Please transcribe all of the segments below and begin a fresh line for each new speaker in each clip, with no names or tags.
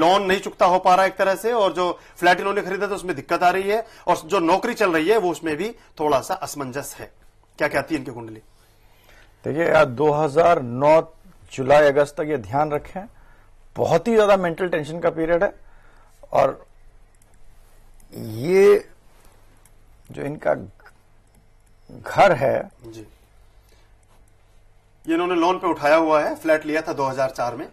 Loan नहीं चुकता हो पा रहा है एक तरह से, और जो फ्लैट इन्होंने खरीदा था उसमें दिक्कत आ रही है, और जो नौकरी चल रही है वो उसमें भी थोड़ा सा असमंजस है। क्या कहती है इनकी कुंडली?
देखिए यार, 2009 जुलाई अगस्त तक ये ध्यान रखें, बहुत ही ज्यादा मेंटल टेंशन का पीरियड है। और ये जो इनका घर है
जी, ये इन्होंने लोन पे उठाया हुआ है, फ्लैट लिया था 2004 में।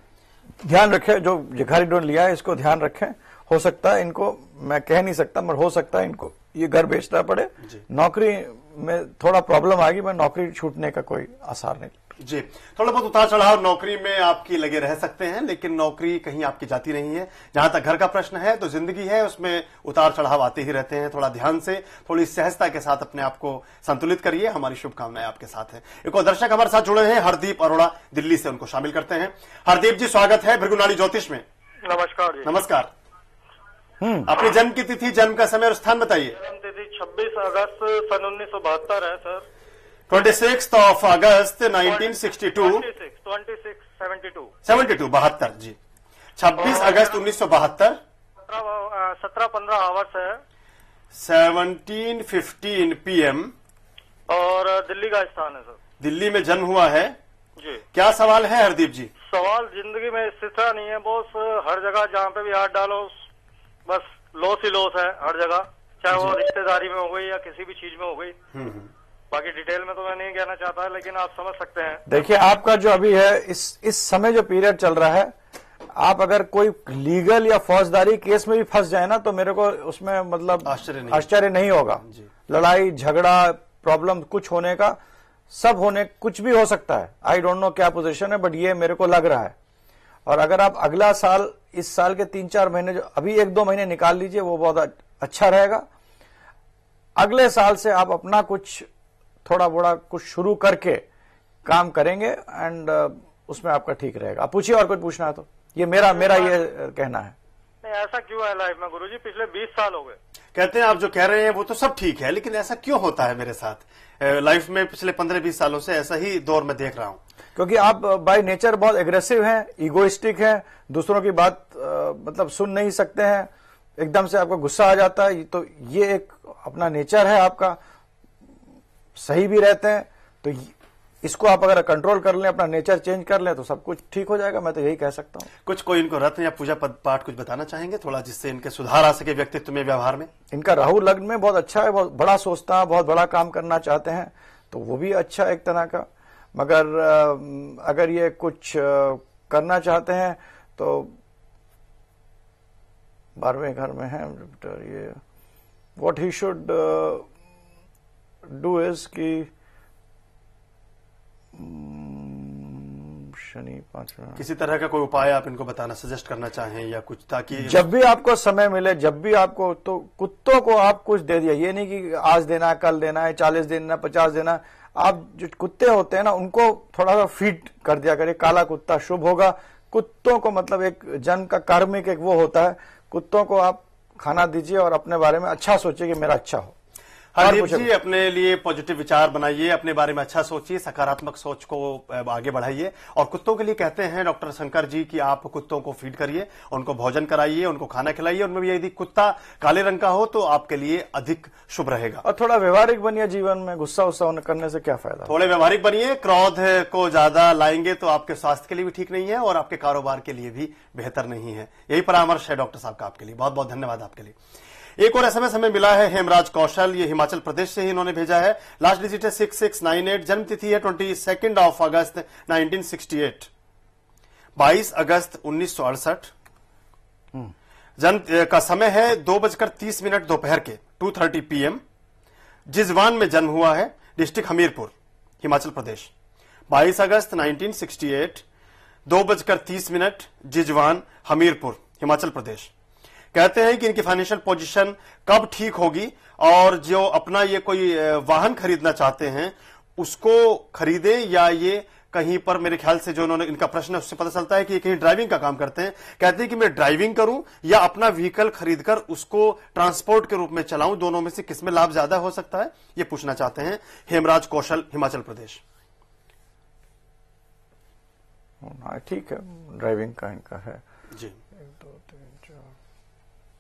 ध्यान रखें, जो घर इन्होंने लिया है इसको ध्यान रखें। हो सकता है इनको, मैं कह नहीं सकता, मगर हो सकता है इनको ये घर बेचना पड़े। नौकरी में थोड़ा प्रॉब्लम आएगी, मैं नौकरी छूटने का कोई आसार नहीं
जी। थोड़ा बहुत उतार चढ़ाव नौकरी में आपकी लगे रह सकते हैं, लेकिन नौकरी कहीं आपकी जाती नहीं है। जहां तक घर का प्रश्न है तो जिंदगी है, उसमें उतार चढ़ाव आते ही रहते हैं। थोड़ा ध्यान से, थोड़ी सहजता के साथ अपने आप को संतुलित करिए। हमारी शुभकामनाएं आपके साथ हैं। एक और दर्शक हमारे साथ जुड़े हैं, हरदीप अरोड़ा दिल्ली से, उनको शामिल करते हैं। हरदीप जी, स्वागत है भृगुनाड़ी ज्योतिष में।
नमस्कार जी।
नमस्कार। अपनी जन्म की तिथि, जन्म का समय और स्थान बताइए।
जन्म तिथि 26 अगस्त सन 1972 है सर।
26 अगस्त 1962। 72 जी। 26 अगस्त 1972।
17-15 आवर्स है।
17:15 PM।
और दिल्ली का स्थान है सर।
दिल्ली में जन्म हुआ है
जी।
क्या सवाल है हरदीप जी?
सवाल जिंदगी में स्थिरता नहीं है बॉस, हर जगह जहाँ पे भी हाथ डालो बस लॉस ही लॉस है हर जगह, चाहे वो रिश्तेदारी में हो गई या किसी भी चीज में हो गई। बाकी डिटेल में तो मैं नहीं कहना चाहता, लेकिन आप समझ सकते हैं।
देखिए, आपका जो अभी है इस समय जो पीरियड चल रहा है, आप अगर कोई लीगल या फौजदारी केस में भी फंस जाए ना, तो मेरे को उसमें मतलब आश्चर्य नहीं होगा। लड़ाई झगड़ा प्रॉब्लम कुछ होने का, सब होने, कुछ भी हो सकता है। आई डोंट नो क्या पोजीशन है, बट ये मेरे को लग रहा है। और अगर आप अगला साल, इस साल के 3-4 महीने, जो अभी 1-2 महीने निकाल लीजिए, वो बहुत अच्छा रहेगा। अगले साल से आप अपना कुछ थोड़ा बड़ा कुछ शुरू करके काम करेंगे, एंड उसमें आपका ठीक रहेगा। आप पूछिए, और कुछ पूछना है तो। ये मेरा ये कहना है।
नहीं, ऐसा क्यों है लाइफ में गुरुजी? पिछले 20 साल हो गए।
कहते हैं आप जो कह रहे हैं वो तो सब ठीक है, लेकिन ऐसा क्यों होता है मेरे साथ? लाइफ में पिछले 15-20 सालों से ऐसा ही दौर में देख रहा हूं।
क्योंकि आप बाय नेचर बहुत एग्रेसिव हैं, इगोइस्टिक हैं, दूसरों की बात मतलब सुन नहीं सकते हैं, एकदम से आपको गुस्सा आ जाता है। तो ये एक अपना नेचर है आपका, सही भी रहते हैं। तो इसको आप अगर कंट्रोल कर लें, अपना नेचर चेंज कर लें, तो सब कुछ ठीक हो जाएगा। मैं तो यही कह सकता हूँ।
कुछ कोई इनको रत्न या पूजा पाठ कुछ बताना चाहेंगे थोड़ा, जिससे इनके सुधार आ सके व्यक्तित्व में, व्यवहार में?
इनका राहु लग्न में बहुत अच्छा है, बहुत बड़ा सोचता है, बहुत बड़ा काम करना चाहते हैं, तो वो भी अच्छा है एक तरह का। मगर अगर ये कुछ करना चाहते हैं तो 12वें घर में है ये, what he should do is कि शनि 5वां,
किसी तरह का कोई उपाय आप इनको बताना, सजेस्ट करना चाहें या कुछ, ताकि
जब भी आपको समय मिले, जब भी आपको, तो कुत्तों को आप कुछ दे दिया। ये नहीं कि आज देना है, कल देना है, 40 देना, 50 देना। आप जो कुत्ते होते हैं ना, उनको थोड़ा सा फीड कर दिया करिए। काला कुत्ता शुभ होगा। कुत्तों को मतलब एक जन्म का कार्मिक एक वो होता है, कुत्तों को आप खाना दीजिए और अपने बारे में अच्छा सोचिए कि मेरा अच्छा हो।
हरदीप जी, अपने लिए पॉजिटिव विचार बनाइए, अपने बारे में अच्छा सोचिए, सकारात्मक सोच को आगे बढ़ाइए। और कुत्तों के लिए कहते हैं डॉक्टर शंकर जी कि आप कुत्तों को फीड करिए, उनको भोजन कराइए, उनको खाना खिलाइए। उनमें भी यदि कुत्ता काले रंग का हो तो आपके लिए अधिक शुभ रहेगा।
और थोड़ा व्यवहारिक बनिए जीवन में, गुस्सा करने से क्या फायदा?
थोड़े व्यवहारिक बनिए। क्रोध को ज्यादा लाएंगे तो आपके स्वास्थ्य के लिए भी ठीक नहीं है और आपके कारोबार के लिए भी बेहतर नहीं है। यही परामर्श है डॉक्टर साहब का आपके लिए। बहुत बहुत धन्यवाद आपके लिए। एक और SMS हमें मिला है, हेमराज कौशल, ये हिमाचल प्रदेश से ही इन्होंने भेजा है। लास्ट डिजिट है 6698, जन्म तिथि है 22 अगस्त 1968, 22 अगस्त 1968। जन्म का समय है 2:30 दोपहर के, 2:30 PM। जिजवान में जन्म हुआ है, डिस्ट्रिक्ट हमीरपुर, हिमाचल प्रदेश। 22 अगस्त 1968, 2:30 जिजवान, हमीरपुर, हिमाचल प्रदेश। कहते हैं कि इनकी फाइनेंशियल पोजीशन कब ठीक होगी, और जो अपना ये कोई वाहन खरीदना चाहते हैं उसको खरीदें, या ये कहीं पर, मेरे ख्याल से जो उन्होंने, इनका प्रश्न है उससे पता चलता है कि ये कहीं ड्राइविंग का काम करते हैं। कहते हैं कि मैं ड्राइविंग करूं या अपना व्हीकल खरीदकर उसको ट्रांसपोर्ट के रूप में चलाऊं, दोनों में से किसमें लाभ ज्यादा हो सकता है, ये पूछना चाहते हैं हेमराज कौशल, हिमाचल प्रदेश।
ठीक है, ड्राइविंग का इनका है
जी।
1 2 3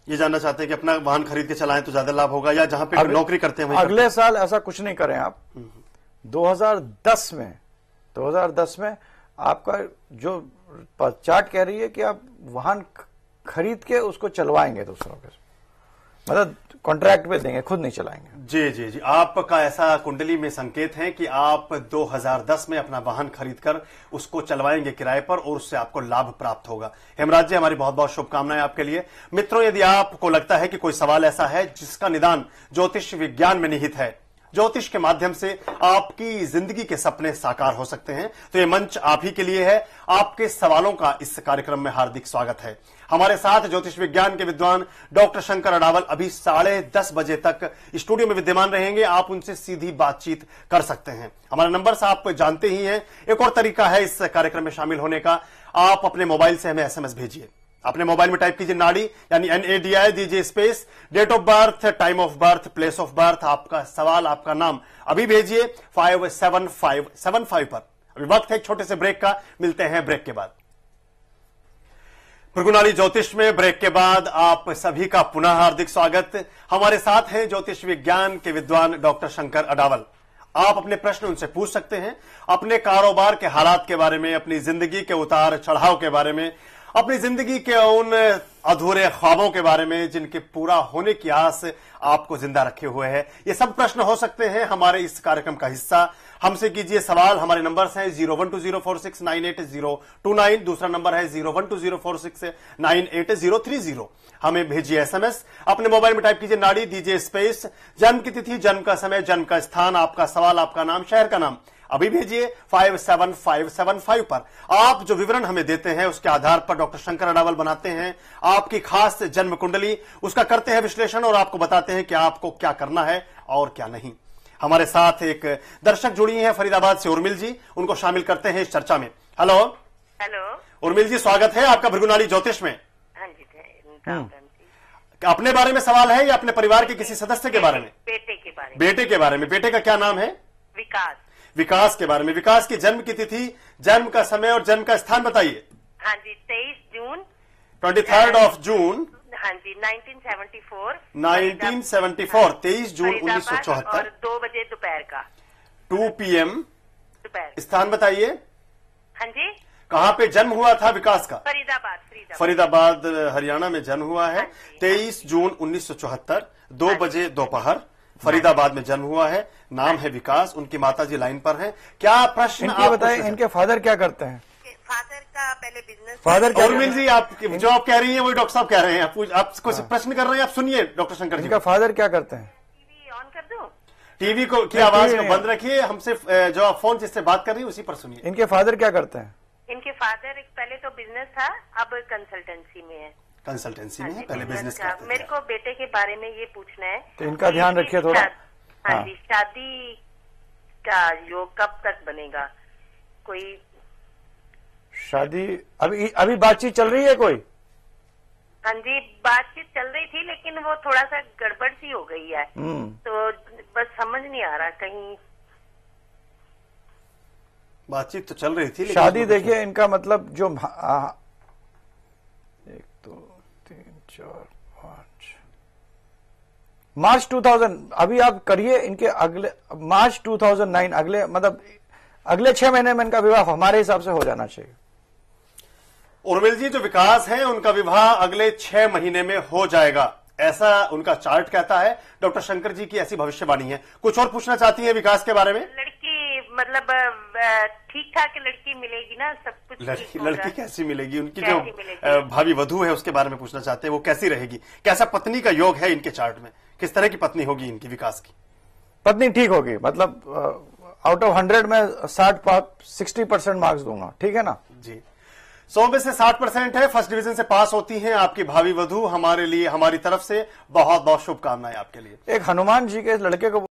ये जानना चाहते हैं कि अपना वाहन खरीद के चलाएं तो ज्यादा लाभ होगा, या जहां पे नौकरी करते हैं वहीं
अगले साल ऐसा कुछ नहीं करें आप। 2010 में आपका जो चार्ट कह रही है कि आप वाहन खरीद के उसको चलवाएंगे दूसरों के, मतलब कॉन्ट्रैक्ट पे देंगे, खुद नहीं चलाएंगे।
जी जी जी, आपका ऐसा कुंडली में संकेत है कि आप 2010 में अपना वाहन खरीदकर उसको चलवाएंगे किराए पर और उससे आपको लाभ प्राप्त होगा। हेमराज जी, हमारी बहुत बहुत शुभकामनाएं आपके लिए। मित्रों, यदि आपको लगता है कि कोई सवाल ऐसा है जिसका निदान ज्योतिष विज्ञान में निहित है, ज्योतिष के माध्यम से आपकी जिंदगी के सपने साकार हो सकते हैं, तो ये मंच आप ही के लिए है। आपके सवालों का इस कार्यक्रम में हार्दिक स्वागत है। हमारे साथ ज्योतिष विज्ञान के विद्वान डॉक्टर शंकर अडावल अभी 10:30 बजे तक स्टूडियो में विद्यमान रहेंगे। आप उनसे सीधी बातचीत कर सकते हैं। हमारा नंबर से आप जानते ही हैं। एक और तरीका है इस कार्यक्रम में शामिल होने का, आप अपने मोबाइल से हमें SMS भेजिए। अपने मोबाइल में टाइप कीजिए नाड़ी यानी NADI, दीजिए space, date of birth, time of birth, place of birth, आपका सवाल, आपका नाम अभी भेजिए 57575 पर। अभी वक्त है एक छोटे से ब्रेक का, मिलते हैं ब्रेक के बाद। भृगुनाली ज्योतिष में ब्रेक के बाद आप सभी का पुनः हार्दिक स्वागत। हमारे साथ हैं ज्योतिष विज्ञान के विद्वान डॉक्टर शंकर अडावल। आप अपने प्रश्न उनसे पूछ सकते हैं, अपने कारोबार के हालात के बारे में, अपनी जिंदगी के उतार चढ़ाव के बारे में, अपनी जिंदगी के उन अधूरे ख्वाबों के बारे में जिनके पूरा होने की आस आपको जिंदा रखे हुए है। ये सब प्रश्न हो सकते हैं हमारे इस कार्यक्रम का हिस्सा। हमसे कीजिए सवाल। हमारे नंबर्स हैं 012046988029, दूसरा नंबर है 012046988030। हमें भेजिए SMS। अपने मोबाइल में टाइप कीजिए नाड़ी, दीजिए स्पेस, जन्म की तिथि, जन्म का समय, जन्म का स्थान, आपका सवाल, आपका नाम, शहर का नाम अभी भेजिए 57575 पर। आप जो विवरण हमें देते हैं उसके आधार पर डॉक्टर शंकर अडावल बनाते हैं आपकी खास जन्म कुंडली, उसका करते हैं विश्लेषण और आपको बताते हैं कि आपको क्या करना है और क्या नहीं। हमारे साथ एक दर्शक जुड़ी हैं फरीदाबाद से, उर्मिल जी, उनको शामिल करते हैं इस चर्चा में। हेलो उर्मिल जी, स्वागत है आपका भृगुनाली ज्योतिष में।
हाँ जी,
अपने बारे में सवाल है या अपने परिवार के किसी सदस्य के बारे में?
बेटे के बारे में।
बेटे के बारे में। बेटे का क्या नाम है?
विकास।
विकास के बारे में। विकास की जन्म की तिथि, जन्म का समय और जन्म का स्थान बताइए।
हाँ जी, 23 जून
23 जून।
हाँ जी, 1974।
23 जून 1974
और 2 बजे दोपहर का।
2 PM
दोपहर।
स्थान बताइए।
हाँ जी,
कहाँ पे जन्म हुआ था विकास का?
फरीदाबाद।
फरीदाबाद हरियाणा में जन्म हुआ है। 23 जून 1974, 2 बजे दोपहर, फरीदाबाद में जन्म हुआ है। नाम है विकास। उनकी माताजी लाइन पर हैं। क्या प्रश्न आप
बताएं? इनके फादर क्या करते हैं?
फादर का पहले बिजनेस।
फादर क्या?
उर्मिल जी, आप जो आप कह रही हैं वही डॉक्टर साहब कह रहे हैं। आप कुछ प्रश्न कर रहे हैं, आप सुनिए डॉक्टर शंकर जी।
इनका फादर क्या करते हैं?
टीवी ऑन कर दूं?
टीवी को की आवाज को बंद रखिए। हमसे जो आप फोन जिससे बात कर रही है उसी पर सुनिए।
इनके फादर क्या करते हैं?
इनके फादर पहले तो बिजनेस था, अब कंसल्टेंसी में है।
कंसल्टेंसी में है, पहले बिजनेस करते थे।
मेरे को बेटे के बारे में ये पूछना है
तो इनका ध्यान रखिए थोड़ा।
हाँ जी, शादी का योग कब तक बनेगा? कोई
शादी अभी बातचीत चल रही है कोई?
हाँ जी, बातचीत चल रही थी लेकिन वो थोड़ा सा गड़बड़ सी हो गई है, तो बस समझ नहीं आ रहा कहीं।
बातचीत तो चल रही थी लेकिन
शादी देखिए इनका मतलब जो 1 2 3 4 5 मार्च 2000 अभी आप करिए इनके अगले मार्च 2009 अगले 6 महीने में इनका विवाह हमारे हिसाब से हो जाना चाहिए।
उर्मिल जी, जो विकास है उनका विवाह अगले 6 महीने में हो जाएगा, ऐसा उनका चार्ट कहता है। डॉक्टर शंकर जी की ऐसी भविष्यवाणी है। कुछ और पूछना चाहती हैं विकास के बारे में?
लड़की मतलब ठीक ठाक लड़की मिलेगी ना? सब कुछ
लड़की कैसी मिलेगी? उनकी जो भावी वधू है उसके बारे में पूछना चाहते हैं, वो कैसी रहेगी? कैसा पत्नी का योग है इनके चार्ट में? किस तरह की पत्नी होगी इनकी विकास की?
पत्नी ठीक होगी, मतलब आउट ऑफ 100 में 60% मार्क्स दूंगा, ठीक है ना
जी। 100 में से 60% है, फर्स्ट डिवीजन से पास होती हैं आपकी भावी वधू। हमारे लिए, हमारी तरफ से बहुत बहुत शुभकामनाएं आपके लिए।
एक हनुमान जी के लड़के को